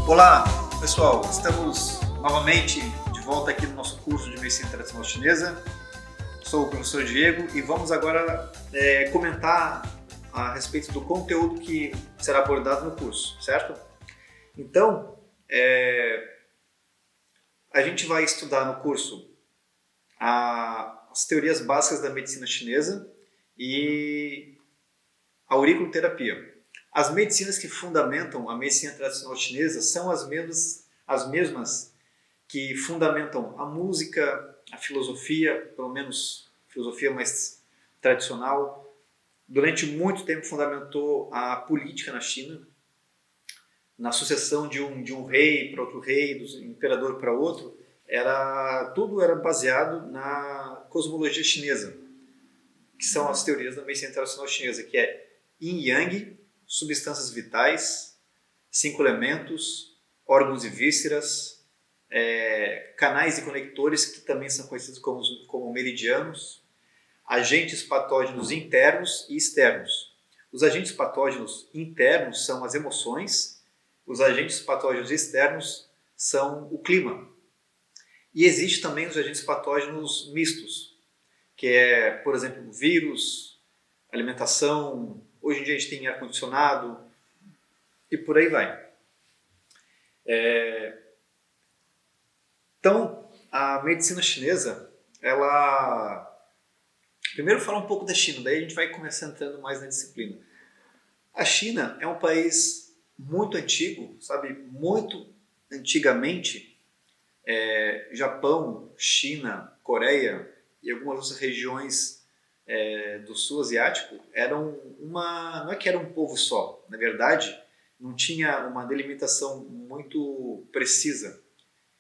Olá, pessoal! Estamos novamente de volta aqui no nosso curso de Medicina Tradicional Chinesa. Sou o professor Diego e vamos agora comentar a respeito do conteúdo que será abordado no curso, certo? Então, a gente vai estudar no curso as teorias básicas da medicina chinesa e a auriculoterapia. As medicinas que fundamentam a medicina tradicional chinesa são as mesmas que fundamentam a música, a filosofia, pelo menos filosofia mais tradicional. Durante muito tempo fundamentou a política na China, na sucessão de um rei para outro rei, do imperador para outro. Tudo era baseado na cosmologia chinesa, que são as teorias da medicina tradicional chinesa, que é Yin Yang, substâncias vitais, 5 elementos, órgãos e vísceras, canais e conectores, que também são conhecidos como meridianos, agentes patógenos internos e externos. Os agentes patógenos internos são as emoções, os agentes patógenos externos são o clima. E existe também os agentes patógenos mistos, que é, por exemplo, vírus, alimentação. Hoje em dia a gente tem ar-condicionado e por aí vai. Então, a medicina chinesa, primeiro fala um pouco da China, daí a gente vai começar entrando mais na disciplina. A China é um país muito antigo, sabe? Muito antigamente, Japão, China, Coreia e algumas outras regiões do sul asiático não é que era um povo só, na verdade não tinha uma delimitação muito precisa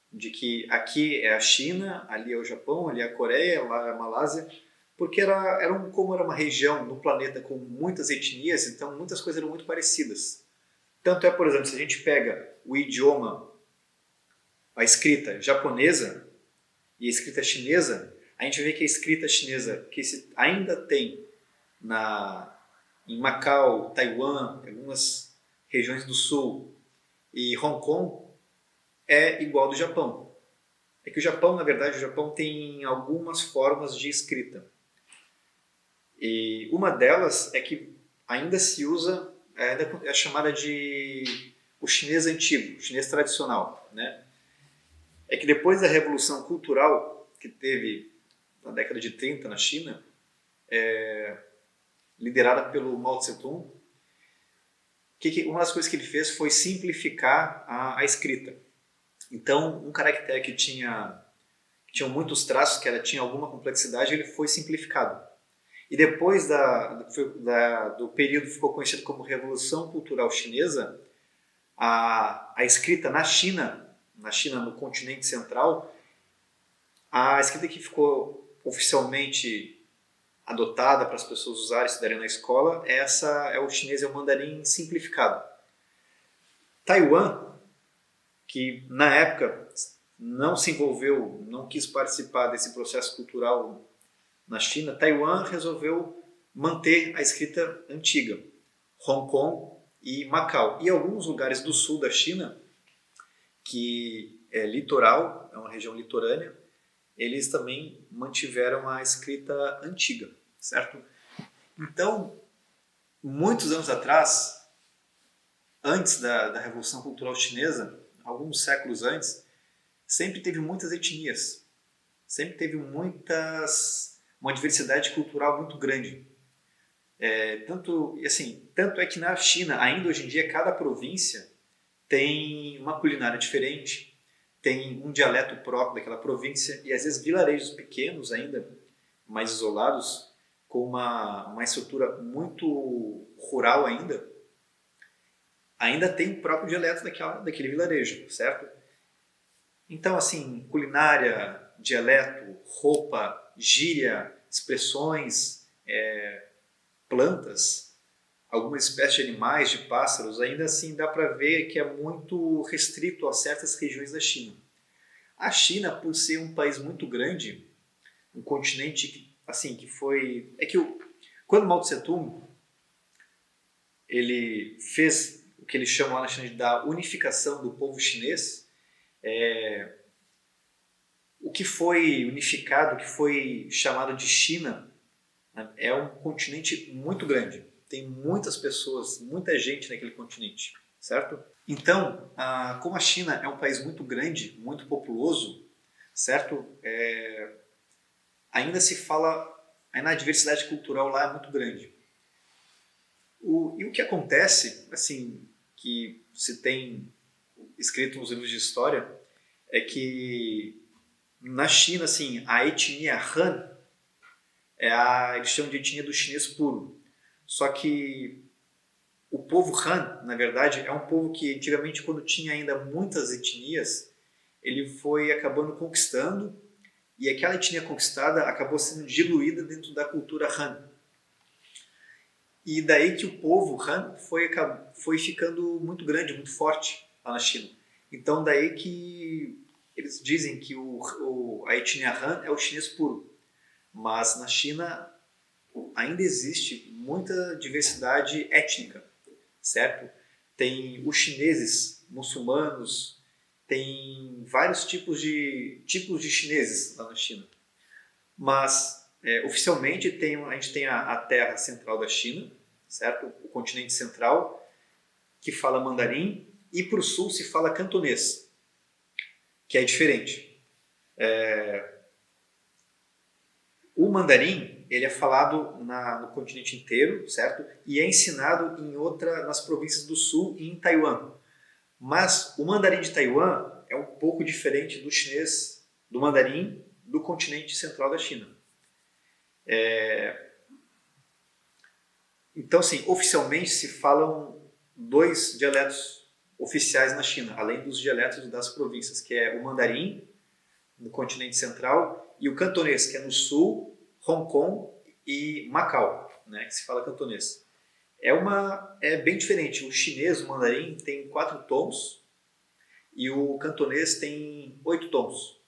de que aqui é a China, ali é o Japão, ali é a Coreia, lá é a Malásia, porque como era uma região no planeta com muitas etnias, então muitas coisas eram muito parecidas. Tanto por exemplo, se a gente pega o idioma, a escrita japonesa e a escrita chinesa, a gente vê que a escrita chinesa que ainda tem em Macau, Taiwan, algumas regiões do sul e Hong Kong é igual ao do Japão. É que o Japão, na verdade, tem algumas formas de escrita. E uma delas é que ainda se usa, é chamada de o chinês antigo, o chinês tradicional, né? É que depois da Revolução Cultural que teve na década de 30 na China, liderada pelo Mao Tse-tung, uma das coisas que ele fez foi simplificar a escrita. Então, um caractere que tinha muitos traços, tinha alguma complexidade, ele foi simplificado. E depois do período que ficou conhecido como Revolução Cultural Chinesa, a escrita na China, no continente central, a escrita que ficou oficialmente adotada para as pessoas usarem e estudarem na escola, é o chinês e o mandarim simplificado. Taiwan, que na época não se envolveu, não quis participar desse processo cultural na China, Taiwan resolveu manter a escrita antiga. Hong Kong e Macau. E alguns lugares do sul da China, que é litoral, é uma região litorânea, eles também mantiveram a escrita antiga, certo? Então, muitos anos atrás, antes da Revolução Cultural Chinesa, alguns séculos antes, sempre teve muitas etnias, sempre teve uma diversidade cultural muito grande. Tanto é que na China, ainda hoje em dia, cada província tem uma culinária diferente, tem um dialeto próprio daquela província e às vezes vilarejos pequenos ainda, mais isolados, com uma estrutura muito rural ainda tem o próprio dialeto daquele vilarejo, certo? Então, assim, culinária, dialeto, roupa, gíria, expressões, plantas, algumas espécies de animais, de pássaros, ainda assim dá para ver que é muito restrito a certas regiões da China. A China, por ser um país muito grande, um continente que foi... quando Mao Tse-tung ele fez o que eles chamam lá na China da unificação do povo chinês. O que foi unificado, o que foi chamado de China, né, é um continente muito grande. Tem muitas pessoas, muita gente naquele continente, certo? Então, como a China é um país muito grande, muito populoso, certo? Ainda se fala, ainda a diversidade cultural lá é muito grande. E o que acontece, assim, que se tem escrito nos livros de história, é que na China, assim, a etnia Han eles chamam de etnia do chinês puro. Só que o povo Han, na verdade, é um povo que antigamente, quando tinha ainda muitas etnias, ele foi acabando conquistando, e aquela etnia conquistada acabou sendo diluída dentro da cultura Han. E daí que o povo Han foi ficando muito grande, muito forte lá na China. Então daí que eles dizem que a etnia Han é o chinês puro. Mas na China ainda existe muita diversidade étnica, certo? Tem os chineses muçulmanos, tem vários tipos de chineses lá na China. Mas oficialmente a gente tem a terra central da China, certo? O continente central, que fala mandarim, e para o sul se fala cantonês, que é diferente. O mandarim ele é falado no continente inteiro, certo? E é ensinado nas províncias do sul e em Taiwan. Mas o mandarim de Taiwan é um pouco diferente do chinês, do mandarim do continente central da China. Então, assim, oficialmente se falam 2 dialetos oficiais na China, além dos dialetos das províncias, que é o mandarim, no continente central, e o cantonês, que é no sul, Hong Kong e Macau, né, que se fala cantonês. É bem diferente. O chinês, o mandarim, tem 4 tons e o cantonês tem 8 tons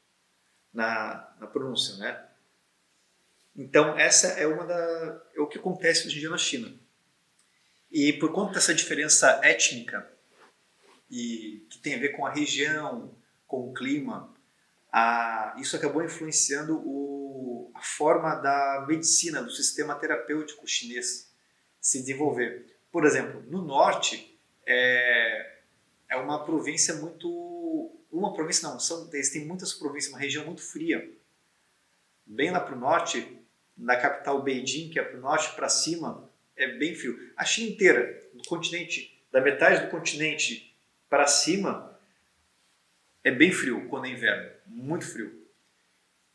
na pronúncia, né? Então, essa é o que acontece hoje em dia na China. E por conta dessa diferença étnica, e que tem a ver com a região, com o clima, isso acabou influenciando a forma da medicina, do sistema terapêutico chinês se desenvolver. Por exemplo, no norte, é uma província muito... Uma província não, eles têm muitas províncias, uma região muito fria. Bem lá para o norte, da capital Beijing, que é para o norte para cima, é bem frio. A China inteira, da metade do continente para cima, é bem frio quando é inverno, muito frio.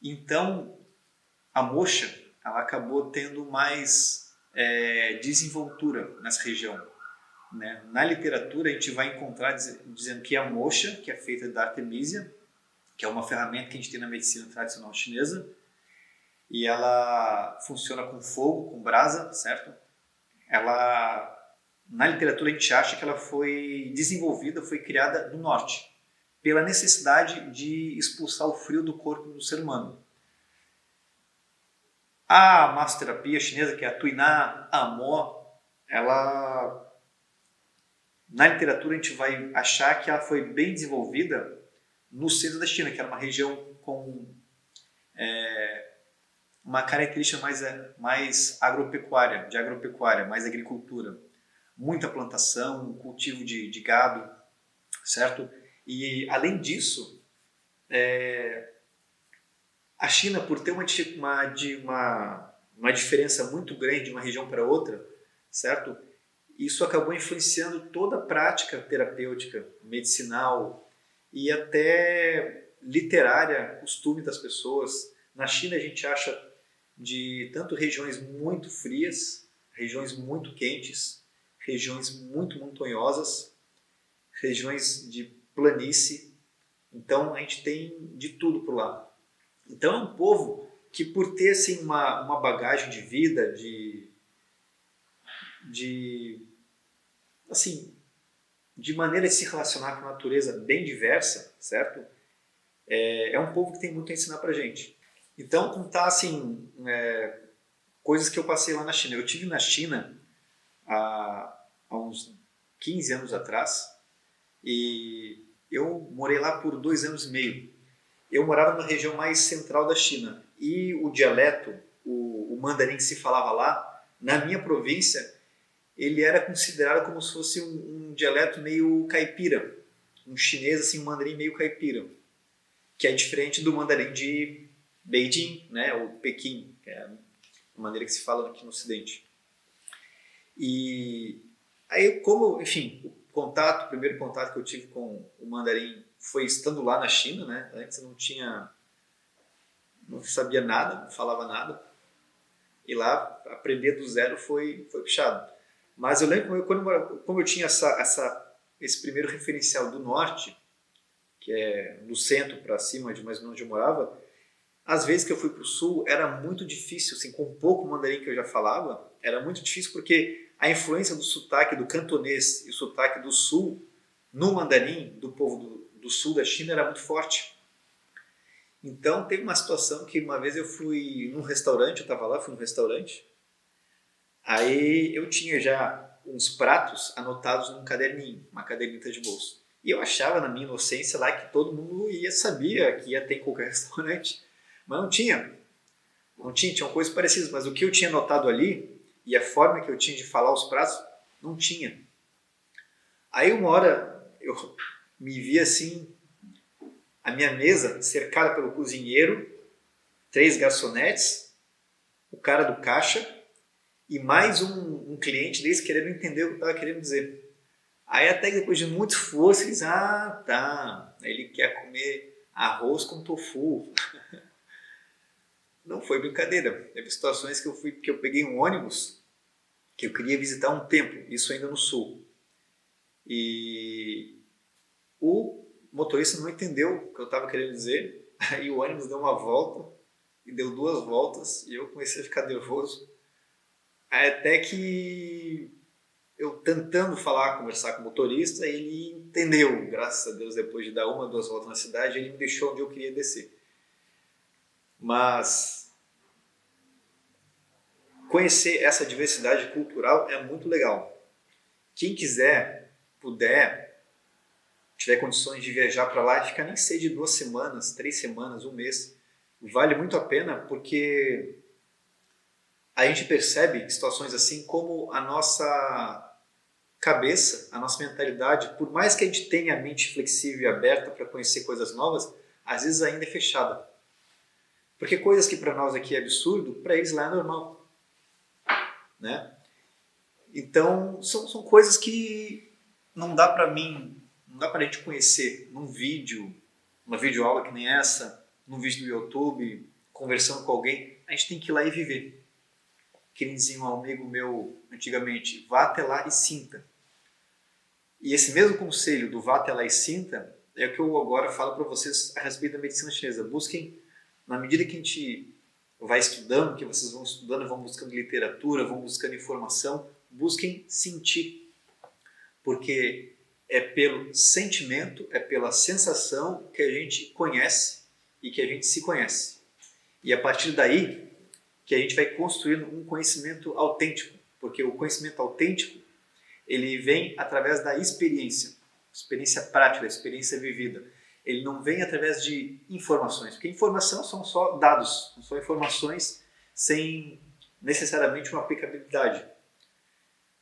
Então, a moxa ela acabou tendo mais desenvoltura nessa região. Né? Na literatura, a gente vai encontrar dizendo que a moxa, que é feita da artemisia, que é uma ferramenta que a gente tem na medicina tradicional chinesa, e ela funciona com fogo, com brasa, certo? Na literatura, a gente acha que ela foi desenvolvida, foi criada no norte, pela necessidade de expulsar o frio do corpo do ser humano. A massoterapia chinesa, que é a Tuiná Amo, na literatura a gente vai achar que ela foi bem desenvolvida no centro da China, que era uma região com uma característica mais agropecuária, mais agricultura. Muita plantação, cultivo de gado, certo? E, além disso, a China, por ter uma diferença muito grande de uma região para outra, certo? Isso acabou influenciando toda a prática terapêutica, medicinal e até literária, costume das pessoas. Na China, a gente acha de tanto regiões muito frias, regiões muito quentes, regiões muito montanhosas, regiões de planície. Então, a gente tem de tudo por lá. Então, é um povo que, por ter assim, uma bagagem de vida, de maneira de se relacionar com a natureza bem diversa, certo? É um povo que tem muito a ensinar pra gente. Então, contar assim, coisas que eu passei lá na China. Eu estive na China há uns 15 anos atrás, e eu morei lá por 2 anos e meio. Eu morava na região mais central da China, e o dialeto, o mandarim que se falava lá, na minha província, ele era considerado como se fosse um dialeto meio caipira, um chinês, assim, um mandarim meio caipira, que é diferente do mandarim de Beijing, né, ou Pequim, que é a maneira que se fala aqui no Ocidente. E aí, como, enfim, o primeiro contato que eu tive com o mandarim foi estando lá na China, né? Antes eu não sabia nada, não falava nada. E lá, aprender do zero foi puxado. Mas eu lembro como eu tinha esse primeiro referencial do norte, que é do centro para cima, de mais ou menos onde eu morava, às vezes que eu fui para o sul era muito difícil, assim, com o pouco mandarim que eu já falava, era muito difícil porque a influência do sotaque do cantonês e o sotaque do sul no mandarim do povo do sul da China era muito forte. Então teve uma situação que uma vez eu fui num restaurante, eu estava lá, fui num restaurante, aí eu tinha já uns pratos anotados num caderninho, uma caderneta de bolso. E eu achava na minha inocência lá que todo mundo sabia que ia ter em qualquer restaurante, mas não tinha. Não tinha, tinham coisas parecidas, mas o que eu tinha anotado ali e a forma que eu tinha de falar os pratos, não tinha. Aí uma hora eu me vi assim, a minha mesa cercada pelo cozinheiro, 3 garçonetes, o cara do caixa e mais um cliente deles querendo entender o que eu estava querendo dizer. Aí até que depois de muito esforço, eles, tá, ele quer comer arroz com tofu. Não foi brincadeira. Teve situações que eu peguei um ônibus que eu queria visitar um templo, isso ainda no sul. E o motorista não entendeu o que eu estava querendo dizer. Aí o ônibus deu uma volta e deu 2 voltas e eu comecei a ficar nervoso. Aí até que eu tentando conversar com o motorista, ele entendeu, graças a Deus, depois de dar 1 ou 2 voltas na cidade, ele me deixou onde eu queria descer. Mas conhecer essa diversidade cultural é muito legal. Quem quiser, puder, tiver condições de viajar para lá e ficar nem sei de 2 semanas, 3 semanas, 1 mês, vale muito a pena porque a gente percebe situações assim como a nossa cabeça, a nossa mentalidade, por mais que a gente tenha a mente flexível e aberta para conhecer coisas novas, às vezes ainda é fechada. Porque coisas que para nós aqui é absurdo, para eles lá é normal. Né? Então, são coisas que não dá para a gente conhecer num vídeo, uma videoaula que nem essa, num vídeo do YouTube, conversando com alguém. A gente tem que ir lá e viver. Que nem dizia um amigo meu antigamente, vá até lá e sinta. E esse mesmo conselho do vá até lá e sinta é o que eu agora falo para vocês a respeito da medicina chinesa. Busquem, na medida que a gente vai estudando, que vocês vão estudando, vão buscando literatura, vão buscando informação, busquem sentir. Porque é pelo sentimento, é pela sensação que a gente conhece e que a gente se conhece. E a partir daí que a gente vai construindo um conhecimento autêntico. Porque o conhecimento autêntico ele vem através da experiência prática, experiência vivida. Ele não vem através de informações, porque informação são só dados, são só informações sem necessariamente uma aplicabilidade.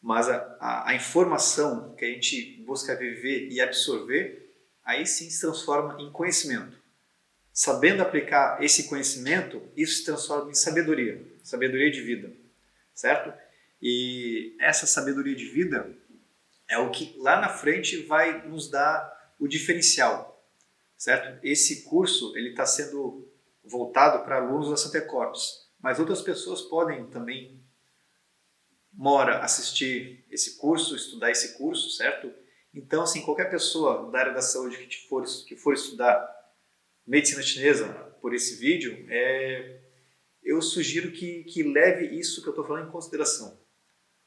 Mas a informação que a gente busca viver e absorver, aí sim se transforma em conhecimento. Sabendo aplicar esse conhecimento, isso se transforma em sabedoria, sabedoria de vida, certo? E essa sabedoria de vida é o que lá na frente vai nos dar o diferencial, certo? Esse curso ele está sendo voltado para alunos da Santa Corpus, mas outras pessoas podem também assistir esse curso, estudar esse curso, certo? Então, assim, qualquer pessoa da área da saúde que for estudar medicina chinesa por esse vídeo, eu sugiro que leve isso que eu estou falando em consideração.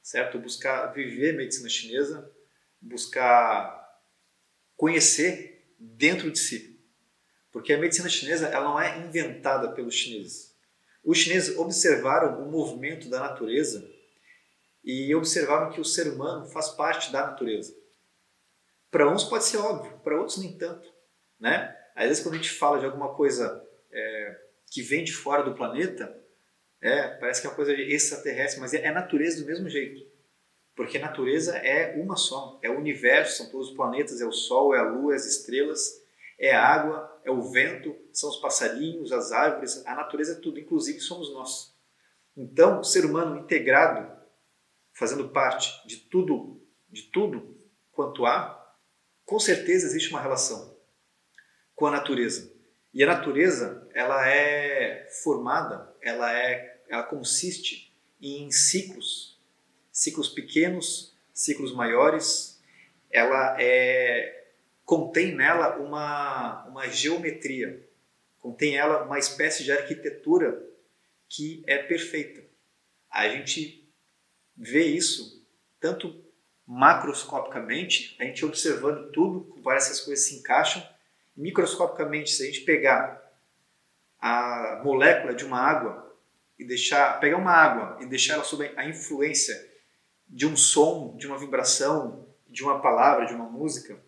Certo? Buscar viver medicina chinesa, buscar conhecer dentro de si. Porque a medicina chinesa ela não é inventada pelos chineses. Os chineses observaram o movimento da natureza e observaram que o ser humano faz parte da natureza. Para uns pode ser óbvio, para outros nem tanto, né? Às vezes quando a gente fala de alguma coisa que vem de fora do planeta, parece que é uma coisa extraterrestre, mas é natureza do mesmo jeito. Porque a natureza é uma só, é o universo, são todos os planetas, é o Sol, é a Lua, é as estrelas, é a água, é o vento, são os passarinhos, as árvores, a natureza é tudo, inclusive somos nós. Então, o ser humano integrado, fazendo parte de tudo quanto há, com certeza existe uma relação com a natureza. E a natureza, ela é formada, ela consiste em ciclos pequenos, ciclos maiores, ela contém nela uma geometria, contém ela uma espécie de arquitetura que é perfeita. A gente vê isso tanto macroscopicamente, a gente observando tudo, como essas coisas se encaixam, microscopicamente, se a gente pegar a molécula de uma água e pegar uma água e deixar ela sob a influência de um som, de uma vibração, de uma palavra, de uma música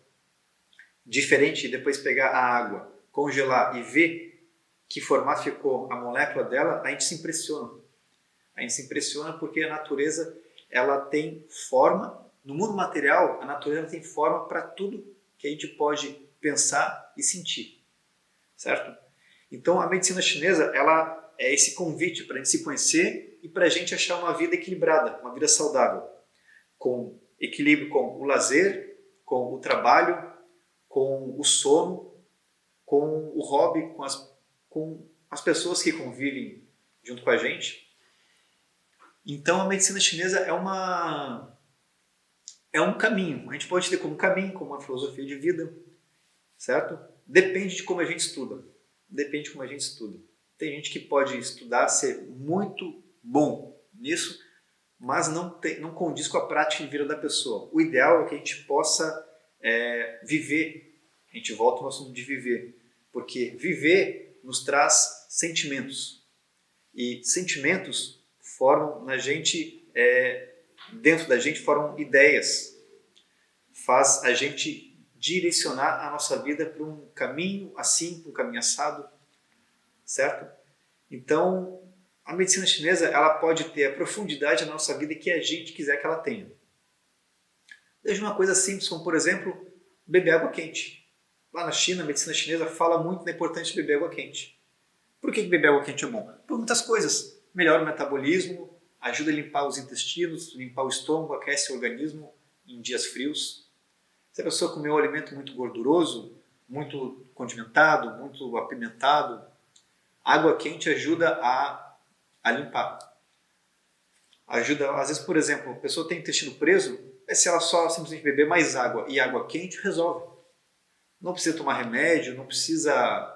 diferente, e depois pegar a água, congelar e ver que formato ficou a molécula dela, a gente se impressiona. A gente se impressiona porque a natureza, ela tem forma, no mundo material, a natureza tem forma para tudo que a gente pode pensar e sentir, certo? Então a medicina chinesa, ela é esse convite para a gente se conhecer e para a gente achar uma vida equilibrada, uma vida saudável, com equilíbrio com o lazer, com o trabalho, com o sono, com o hobby, com as pessoas que convivem junto com a gente. Então a medicina chinesa é um caminho. A gente pode ter como caminho, como uma filosofia de vida, certo? Depende de como a gente estuda. Depende de como a gente estuda. Tem gente que pode estudar, ser muito bom nisso, mas não condiz com a prática de vida da pessoa. O ideal é que a gente possa viver. A gente volta no assunto de viver. Porque viver nos traz sentimentos. E sentimentos formam na gente, dentro da gente, formam ideias. Faz a gente direcionar a nossa vida para um caminho assim, para um caminho assado, certo? Então, a medicina chinesa, ela pode ter a profundidade na nossa vida que a gente quiser que ela tenha. Desde uma coisa simples, como por exemplo, beber água quente. Lá na China, a medicina chinesa fala muito da importância de beber água quente. Por que beber água quente é bom? Por muitas coisas. Melhora o metabolismo, ajuda a limpar os intestinos, limpar o estômago, aquece o organismo em dias frios. Se a pessoa comer um alimento muito gorduroso, muito condimentado, muito apimentado, água quente ajuda a limpar. Ajuda, às vezes, por exemplo, a pessoa tem intestino preso, se ela só simplesmente beber mais água e água quente, resolve. Não precisa tomar remédio, não precisa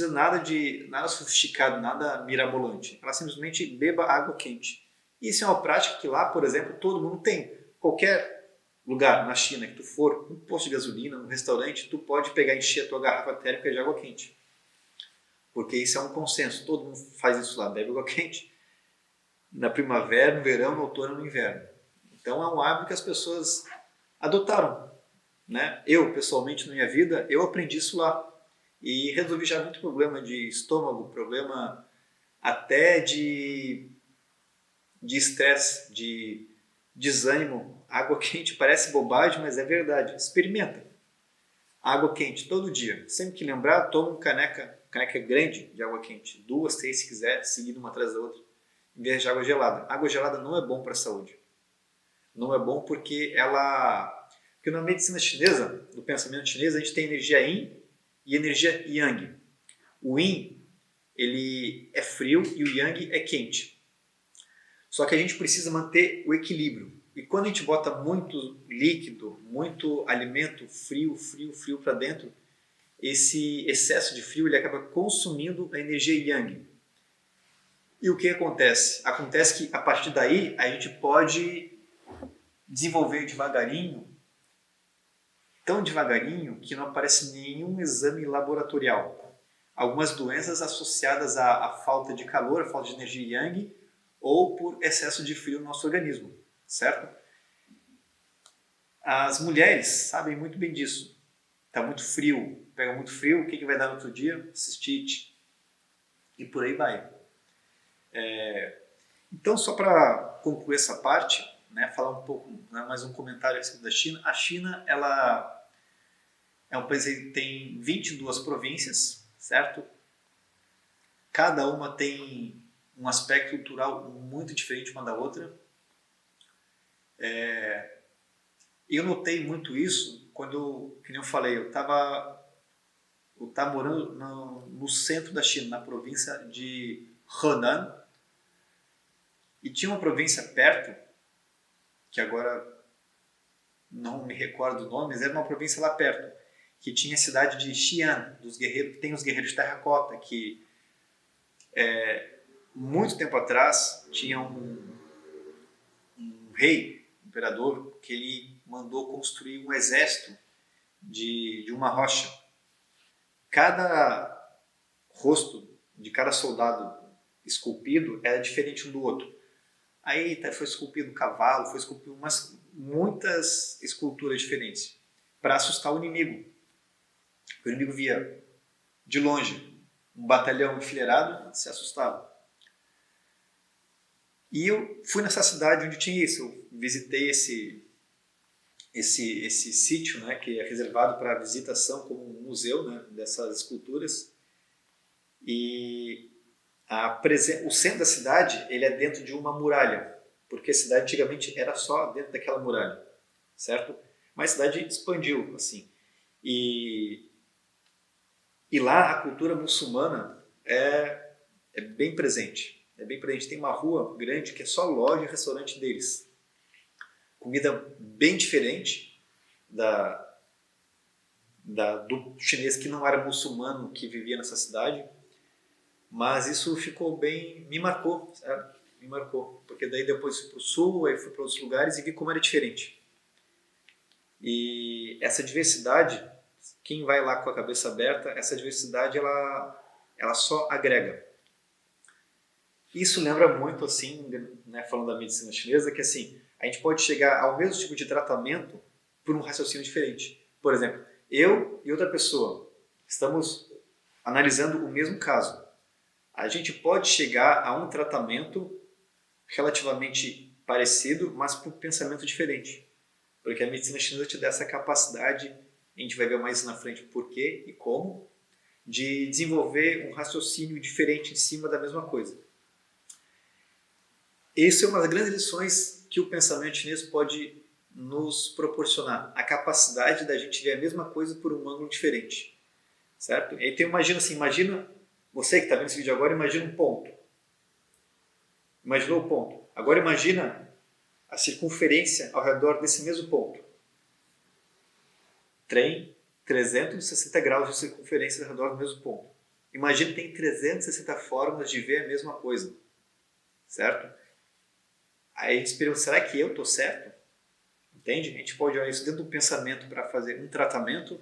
nada sofisticado, nada mirabolante. Ela simplesmente beba água quente. Isso é uma prática que lá, por exemplo, todo mundo tem. Qualquer lugar na China que tu for, um posto de gasolina, um restaurante, tu pode pegar e encher a tua garrafa térmica de água quente. Porque isso é um consenso, todo mundo faz isso lá, bebe água quente na primavera, no verão, no outono e no inverno. Então é um hábito que as pessoas adotaram, né? Eu, pessoalmente, na minha vida, eu aprendi isso lá e resolvi já muito problema de estômago, problema até de estresse, de desânimo. Água quente parece bobagem, mas é verdade. Experimenta. Água quente todo dia. Sempre que lembrar, toma uma caneca grande de água quente. 2, 3 se quiser, seguido uma atrás da outra, em vez de água gelada. Água gelada não é bom para a saúde. Não é bom porque porque na medicina chinesa, no pensamento chinês, a gente tem energia Yin e energia Yang. O Yin, ele é frio e o Yang é quente. Só que a gente precisa manter o equilíbrio. E quando a gente bota muito líquido, muito alimento frio para dentro, esse excesso de frio ele acaba consumindo a energia Yang. E o que acontece? Acontece que a partir daí a gente pode desenvolver devagarinho, tão devagarinho que não aparece nenhum exame laboratorial. Algumas doenças associadas à falta de calor, à falta de energia Yang, ou por excesso de frio no nosso organismo, certo? As mulheres sabem muito bem disso. Está muito frio, pega muito frio, o que vai dar no outro dia? Cistite. E por aí vai. Então, só para concluir essa parte, né, falar um pouco, né, mais um comentário a respeito da China. A China, ela é um país que tem 22 províncias, certo? Cada uma tem um aspecto cultural muito diferente uma da outra. Eu notei muito isso quando, como eu falei, eu estava morando no centro da China, na província de Henan, e tinha uma província perto, que agora não me recordo o nome, mas era uma província lá perto, que tinha a cidade de Xi'an, dos guerreiros, que tem os guerreiros de terracota, que muito tempo atrás tinha um rei, um imperador, que ele mandou construir um exército de uma rocha. Cada rosto de cada soldado esculpido era diferente um do outro. Aí foi esculpido um cavalo, foi esculpido muitas esculturas diferentes para assustar o inimigo. O inimigo via de longe um batalhão enfileirado, se assustava. E eu fui nessa cidade onde tinha isso. Eu visitei esse sítio, né, que é reservado para visitação como um museu, né, dessas esculturas. E o centro da cidade ele é dentro de uma muralha, porque a cidade antigamente era só dentro daquela muralha, certo? Mas a cidade expandiu, assim. E lá a cultura muçulmana é bem presente. É bem presente. Tem uma rua grande que é só loja e restaurante deles. Comida bem diferente do chinês que não era muçulmano que vivia nessa cidade. Mas isso ficou bem... me marcou, sabe? Me marcou. Porque daí depois fui para o sul, aí fui para outros lugares e vi como era diferente. E essa diversidade, quem vai lá com a cabeça aberta, essa diversidade ela só agrega. Isso lembra muito, assim, né, falando da medicina chinesa, que assim, a gente pode chegar ao mesmo tipo de tratamento por um raciocínio diferente. Por exemplo, eu e outra pessoa estamos analisando o mesmo caso. A gente pode chegar a um tratamento relativamente parecido, mas por um pensamento diferente. Porque a medicina chinesa te dá essa capacidade, a gente vai ver mais na frente por quê e como, de desenvolver um raciocínio diferente em cima da mesma coisa. Isso é uma das grandes lições que o pensamento chinês pode nos proporcionar. A capacidade da gente ver a mesma coisa por um ângulo diferente. Certo? Então imagina você que está vendo esse vídeo agora, imagina um ponto. Imaginou o ponto. Agora imagina a circunferência ao redor desse mesmo ponto. Tem 360 graus de circunferência ao redor do mesmo ponto. Imagina que tem 360 formas de ver a mesma coisa. Certo? Aí a gente se pergunta, será que eu estou certo? Entende? A gente pode olhar isso dentro do pensamento para fazer um tratamento,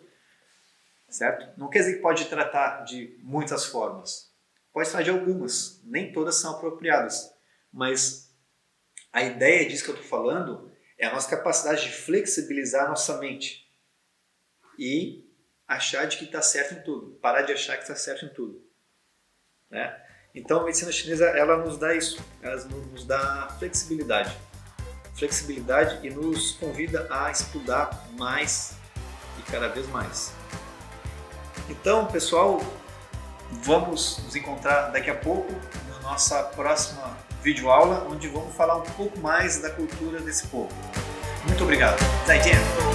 certo? Não quer dizer que pode tratar de muitas formas. Pode tratar de algumas, nem todas são apropriadas. Mas a ideia disso que eu estou falando é a nossa capacidade de flexibilizar a nossa mente e achar de que está certo em tudo, parar de achar que está certo em tudo, né? Então a medicina chinesa ela nos dá isso, ela nos dá flexibilidade e nos convida a estudar mais e cada vez mais. Então, pessoal, vamos nos encontrar daqui a pouco na nossa próxima videoaula, onde vamos falar um pouco mais da cultura desse povo. Muito obrigado. 再见.